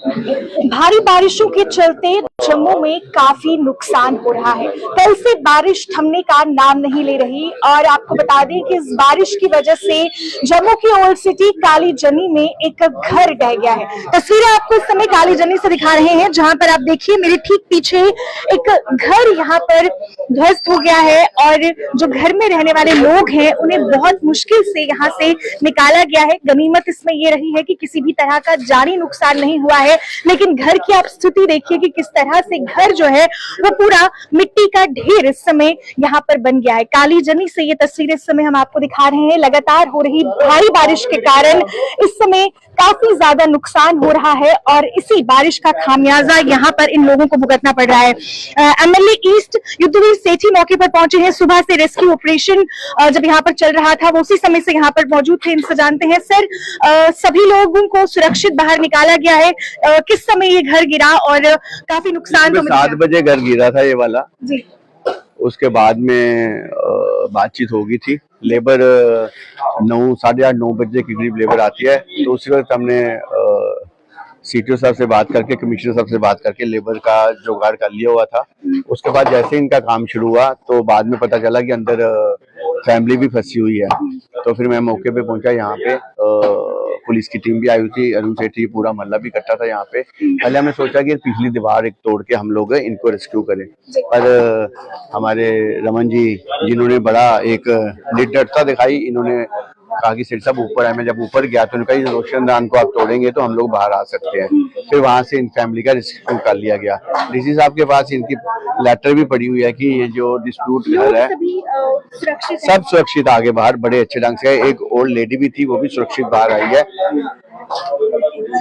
भारी बारिशों के चलते जम्मू में काफी नुकसान हो रहा है। कल से बारिश थमने का नाम नहीं ले रही और आपको बता दें कि इस बारिश की वजह से जम्मू की ओल्ड सिटी काली जनी में एक घर ढह गया है। तस्वीरें आपको इस समय काली जनी से दिखा रहे हैं, जहां पर आप देखिए मेरे ठीक पीछे एक घर यहाँ पर ध्वस्त हो गया है और जो घर में रहने वाले लोग हैं उन्हें बहुत मुश्किल से यहाँ से निकाला गया है। गनीमत इसमें ये रही है कि किसी भी तरह का जानी नुकसान नहीं हुआ है, लेकिन घर की आप स्थिति देखिए कि किस तरह से घर जो है वो पूरा मिट्टी का ढेर इस समय यहाँ पर बन गया है। काली जनी से ये तस्वीरें इस समय हम आपको दिखा रहे हैं। लगातार हो रही भारी बारिश के कारण इस समय काफी ज्यादा नुकसान हो रहा है और इसी बारिश का खामियाजा यहाँ पर इन लोगों को भुगतना पड़ रहा है। एमएलए ईस्ट युद्धवीर सेठी मौके पर पहुंचे हैं। सुबह से रेस्क्यू ऑपरेशन जब यहाँ पर चल रहा था वो उसी समय से यहाँ पर मौजूद थे। इनसे जानते हैं सर, सभी लोगों को सुरक्षित बाहर निकाला गया है। किस समय ये घर गिरा और काफी नुकसान तो 7 बजे घर गिरा था ये वाला जी। उसके बाद में बातचीत हो गई थी। लेबर 9, साढ़े 8, 9 बजे के करीब लेबर आती है, तो उसी वक्त हमने सीटीओ साहब से बात करके, कमिश्नर साहब से बात करके लेबर का जुगाड़ कर लिया हुआ था। उसके बाद जैसे इनका काम शुरू हुआ तो बाद में पता चला कि अंदर फैमिली भी फंसी हुई है। तो फिर मैं मौके पे पहुंचा। यहाँ पे पुलिस की टीम भी आई हुई थी, अरुण सेठी, पूरा मोहल्ला भी इकट्ठा था यहाँ पे। पहले हमने सोचा कि पिछली दीवार एक तोड़ के हम लोग इनको रेस्क्यू करें, पर हमारे रमन जी जिन्होंने बड़ा एक निडरता दिखाई, इन्होंने कहा कि सेठ साहब ऊपर है। मैं जब ऊपर गया तो उन्होंने कहा रोशनदान को आप तोड़ेंगे तो हम लोग बाहर आ सकते हैं। फिर वहां से इन फैमिली का रेस्क्यू कर लिया गया। डीसी साहब के पास इनकी लेटर भी पड़ी हुई है कि ये जो डिस्प्यूट घर है सब सुरक्षित आगे बाहर बड़े अच्छे ढंग से। एक ओल्ड लेडी भी थी, वो भी सुरक्षित बाहर आई है।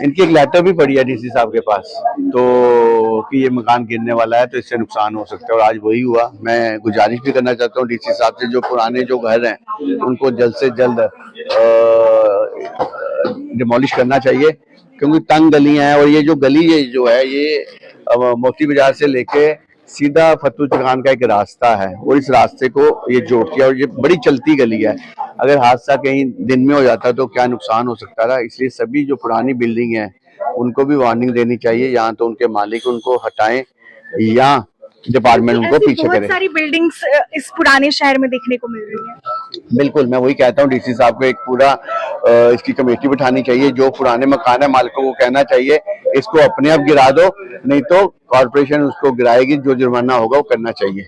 इनकी एक लेटर भी पड़ी है डीसी साहब के पास, तो कि ये मकान गिरने वाला है तो इससे नुकसान हो सकता है, और आज वही हुआ। मैं गुजारिश भी करना चाहता हूँ डीसी साहब से, जो पुराने जो घर हैं उनको जल्द से जल्द डिमोलिश करना चाहिए, क्योंकि तंग गलियां हैं। और ये जो गली ये जो है ये मोती बाजार से लेके सीधा फतू चौहान का एक रास्ता है और इस रास्ते को ये जोड़ती है और ये बड़ी चलती गली है। अगर हादसा कहीं दिन में हो जाता तो क्या नुकसान हो सकता था। इसलिए सभी जो पुरानी बिल्डिंग है उनको भी वार्निंग देनी चाहिए, या तो उनके मालिक उनको हटाएं या डिपार्टमेंट उनको पीछे करे। बहुत सारी बिल्डिंग्स इस पुराने शहर में देखने को मिल रही है। बिल्कुल, मैं वही कहता हूँ डीसी साहब को एक पूरा इसकी कमेटी बिठानी चाहिए। जो पुराने मकान है मालिकों को कहना चाहिए इसको अपने आप गिरा दो, नहीं तो कॉर्पोरेशन उसको गिराएगी, जो जुर्माना होगा वो करना चाहिए।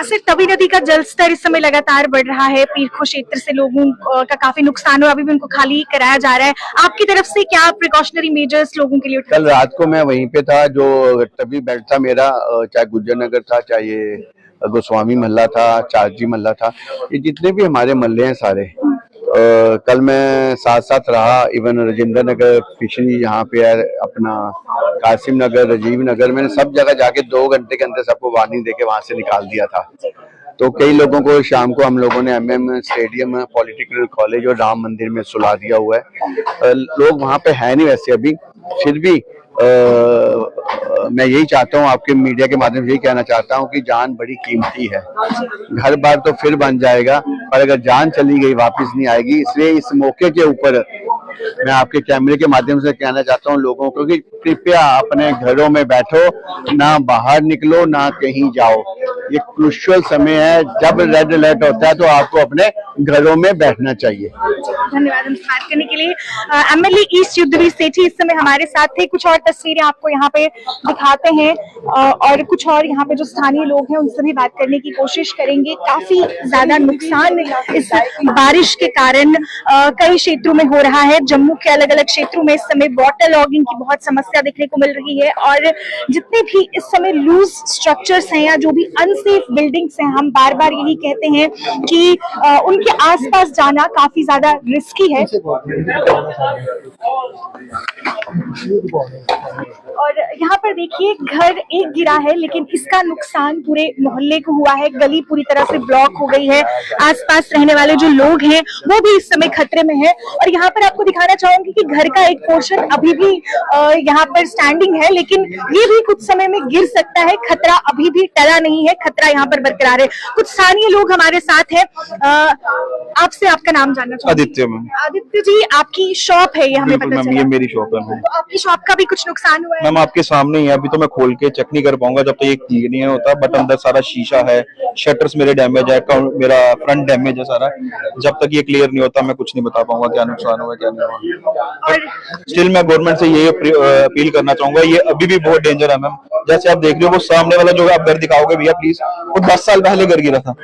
सर, तवी नदी का जलस्तर इस समय लगातार बढ़ रहा है। पीरखो क्षेत्र से लोगों का काफी नुकसान हो, अभी भी उनको खाली कराया जा रहा है। आपकी तरफ से क्या प्रिकॉशनरी मेजर्स लोगों के लिए? कल रात को मैं वहीं पे था, जो तभी बेड था मेरा, चाहे गुज्जर नगर था, चाहे ये गोस्वामी महल्ला था, चारजी महल्ला था, ये जितने भी हमारे महल्ले हैं सारे। कल मैं साथ साथ रहा। इवन राजेंद्र नगर, फिशनी यहाँ पे है, अपना कासिम नगर, राजीव नगर, मैंने सब जगह जाके 2 घंटे के अंदर सबको वार्निंग देके वहां से निकाल दिया था। तो कई लोगों को शाम को हम लोगों ने MM स्टेडियम, पॉलिटेक्निक कॉलेज और राम मंदिर में सुला दिया हुआ है। लोग वहां पे है नहीं वैसे अभी, फिर भी मैं यही चाहता हूँ, आपके मीडिया के माध्यम से यही कहना चाहता हूँ कि जान बड़ी कीमती है। घर बार तो फिर बन जाएगा, पर अगर जान चली गई वापस नहीं आएगी। इसलिए इस मौके के ऊपर मैं आपके कैमरे के माध्यम से कहना चाहता हूँ लोगों को कि कृपया अपने घरों में बैठो, ना बाहर निकलो, ना कहीं जाओ। ये क्रूशियल समय है, जब रेड अलर्ट होता है तो आपको अपने घरों में बैठना चाहिए। धन्यवाद हमसे बात करने के लिए। एमएलए ईस्ट युद्धवीर सेठी इस समय हमारे साथ थे। कुछ और तस्वीरें आपको यहाँ पे दिखाते हैं और कुछ और यहाँ पे जो स्थानीय लोग हैं उनसे भी बात करने की कोशिश करेंगे। काफी ज्यादा नुकसान इस बारिश के कारण कई क्षेत्रों में हो रहा है। जम्मू के अलग अलग क्षेत्रों में इस समय वाटर लॉगिंग की बहुत समस्या देखने को मिल रही है और जितने भी इस समय लूज स्ट्रक्चर्स हैं या जो भी अनसेफ बिल्डिंग्स हैं, हम बार बार यही कहते हैं कि उनके आसपास जाना काफी ज्यादा रिस्की है। और यहाँ पर देखिए घर एक गिरा है, लेकिन इसका नुकसान पूरे मोहल्ले को हुआ है। गली पूरी तरह से ब्लॉक हो गई है। आसपास रहने वाले जो लोग हैं वो भी इस समय खतरे में है। और यहाँ पर आपको दिखाना चाहूंगी कि घर का एक पोर्शन अभी भी यहाँ पर स्टैंडिंग है, लेकिन ये भी कुछ समय में गिर सकता है। खतरा अभी भी टला नहीं है। खतरा यहाँ पर बरकरार है। कुछ स्थानीय लोग हमारे साथ हैं। आपसे आपका नाम जानना चाहूंगी। आदित्य मैम। आदित्य जी, आपकी शॉप है ये, हमें बिल्कुल पता मैम, चला। ये मेरी शॉप है मैम। तो आपकी शॉप का भी कुछ नुकसान हुआ है? मैम आपके सामने ही है, अभी तो मैं खोल के चेक नहीं कर पाऊंगा जब तक ये क्लियर नहीं होता, बट अंदर सारा शीशा है, शटर्स मेरे डैमेज है, मेरा फ्रंट डैमेज है सारा। जब तक ये क्लियर नहीं होता मैं कुछ नहीं बता पाऊंगा क्या नुकसान हुआ क्या नहीं हुआ। और स्टिल मैं गवर्नमेंट से ये अपील करना चाहूंगा, ये अभी भी बहुत डेंजर है मैम। जैसे आप देख रहे हो वो सामने वाला जो आप घर दिखाओगे भैया प्लीज, वो 10 साल पहले घर गिरा था।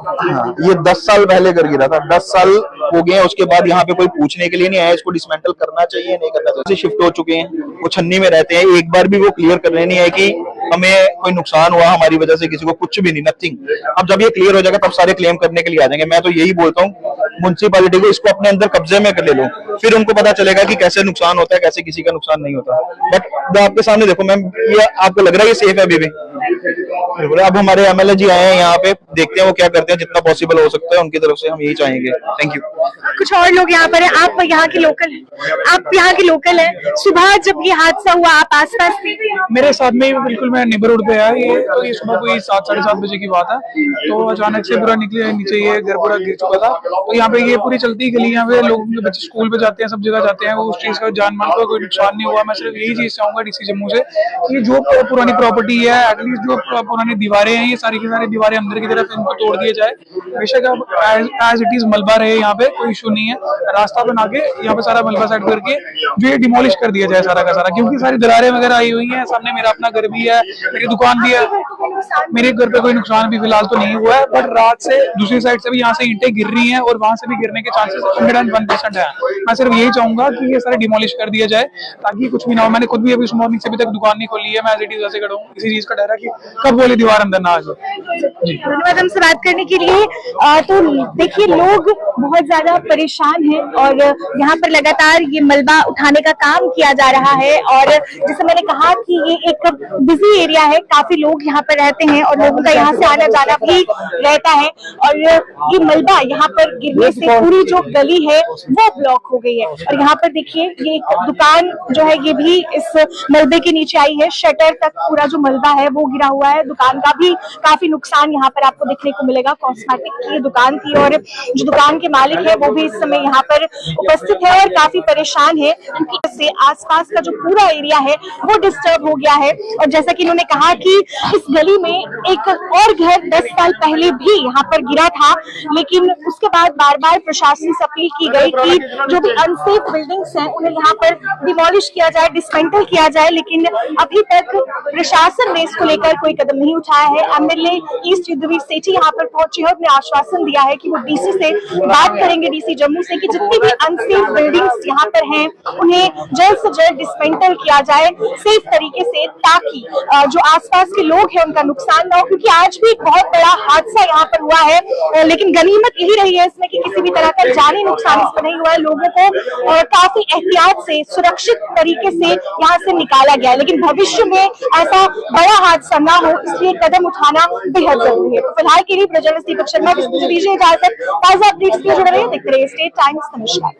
हाँ, ये 10 साल पहले घर गिरा था, 10 साल हो गए हैं। उसके बाद यहाँ पे कोई पूछने के लिए नहीं आया इसको डिसमेंटल करना चाहिए नहीं करना चाहिए। शिफ्ट हो चुके हैं, वो छन्नी में रहते हैं, एक बार भी वो क्लियर करने नहीं है कि हमें कोई नुकसान हुआ हमारी वजह से, किसी को कुछ भी नहीं, नथिंग। अब जब ये क्लियर हो जाएगा तब सारे क्लेम करने के लिए आ जाएंगे। मैं तो यही बोलता हूँ म्युनिसिपैलिटी को इसको अपने अंदर कब्जे में कर ले लो, फिर उनको पता चलेगा कि कैसे नुकसान होता है, कैसे किसी का नुकसान नहीं होता। बट आपके सामने देखो मैम, ये आपको लग रहा है ये सेफ है अभी भी? अब हमारे एमएलए जी आए हैं यहाँ पे, देखते हैं वो क्या करते हैं, जितना पॉसिबल हो सकता है उनकी तरफ से हम यही चाहेंगे। Thank you. कुछ और लोग यहाँ पर हैं। आप यहाँ के लोकल हैं? आप यहाँ के लोकल हैं। सुबह जब ये हादसा हुआ आप आसपास थे? मेरे साथ में ही बिल्कुल, मैं नेबरहुड पे आया ये, तो ये सुबह कोई 7 साढ़े 7 बजे की बात है। तो अचानक से पूरा निकले नीचे, ये घर पूरा गिर चुका था। तो यहाँ पे ये पूरी चलती गली, यहाँ पे लोग के बच्चे स्कूल पे जाते हैं, सब जगह जाते हैं, वो उस चीज का जान मान को कोई नुकसान नहीं हुआ। मैं सिर्फ यही चीज चाहूंगा डीसी जम्मू से कि जो पुरानी प्रॉपर्टी है, एटलीस्ट जो पुरानी दीवारें हैं, ये सारी की सारी दीवारें अंदर की तरफ इनको तोड़ दिया जाए। बेशक अब एज इट इज मलबा रहे, यहाँ पे कोई इशू नहीं है। रास्ता बना के यहाँ पे सारा मलबा साइड करके जो ये डिमोलिश कर दिया जाए सारा का सारा, क्योंकि सारी दरारें वगैरह आई हुई हैं। सामने मेरा अपना घर भी है, मेरी दुकान भी है। मेरे घर पे कोई नुकसान भी फिलहाल तो नहीं हुआ है, बट रात से दूसरी साइड से भी यहाँ से ईंटें गिर रही हैं और वहां से भी गिरने के चांसेस 101% है। मैं सिर्फ यही चाहूंगा कि ये सारे डिमोलिश कर दिया जाए ताकि कुछ भी ना हो। मैंने खुद भी अभी इस मॉर्निंग से अभी तक दुकान नहीं खोली है, मैं एज इट इज ऐसे खड़ा हूँ। इसी चीज का डर है कि कब वाली दीवार अंदर ना आ जाए। धन्यवाद हमसे बात करने के लिए। तो देखिए, लोग बहुत ज्यादा परेशान हैं और यहाँ पर लगातार ये मलबा उठाने का काम किया जा रहा है। और जैसे मैंने कहा कि ये एक बिजी एरिया है, काफी लोग यहाँ पर रहते हैं और लोगों का यहाँ से आना जाना भी रहता है। और ये मलबा यहाँ पर गिरने से पूरी जो गली है वो ब्लॉक हो गई है। और यहाँ पर देखिए, ये दुकान जो है ये भी इस मलबे के नीचे आई है। शटर तक पूरा जो मलबा है वो गिरा हुआ है। दुकान का भी काफी नुकसान यहाँ पर आपको देखने को मिलेगा। कॉस्मेटिक की दुकान थी और जो दुकान के मालिक है वो भी इस समय यहाँ पर उपस्थित है और काफी परेशान है, क्योंकि इससे आसपास का जो पूरा एरिया है वो डिस्टर्ब हो गया है। और जैसा कि इन्होंने कहा कि इस गली में एक और घर 10 साल पहले भी यहाँ पर गिरा था, लेकिन उसके बाद बार बार प्रशासन से अपील की गई कि जो भी अनसेफ बिल्डिंग्स हैं उन्हें यहाँ पर डिमोलिश किया जाए, डिसमेंटल किया जाए, लेकिन अभी तक प्रशासन ने इसको लेकर कोई कदम नहीं उठाया है। एमएलए ईस्ट युद्धवीर सेठी यहाँ पर पहुंचे हैं, उन्हें आश्वासन दिया है कि वो डीसी से बात करेंगे, डीसी जम्मू से, कि जितनी भी अनसेफ बिल्डिंग्स यहाँ पर हैं उन्हें जल्द से जल्द डिसमेंटल किया जाए सेफ तरीके से, ताकि जो आसपास के लोग हैं उनका नुकसान ना हो। क्योंकि आज भी एक बहुत बड़ा हादसा यहाँ पर हुआ है, लेकिन गनीमत यही रही है इसमें कि किसी भी तरह का जानी नुकसान इसमें नहीं हुआ है। लोगों को काफी एहतियात से, सुरक्षित तरीके से यहाँ से निकाला गया है, लेकिन भविष्य में ऐसा बड़ा हादसा ना हो इसलिए कदम उठाना बेहद जरूरी है। तो फिलहाल के लिए जर्नलिस्ट दीपक शर्मा दीजिए इजाजत। ताजा अपडेट्स के लिए जुड़े रहिए, देखते रहिए स्टेट टाइम्स। नमस्कार।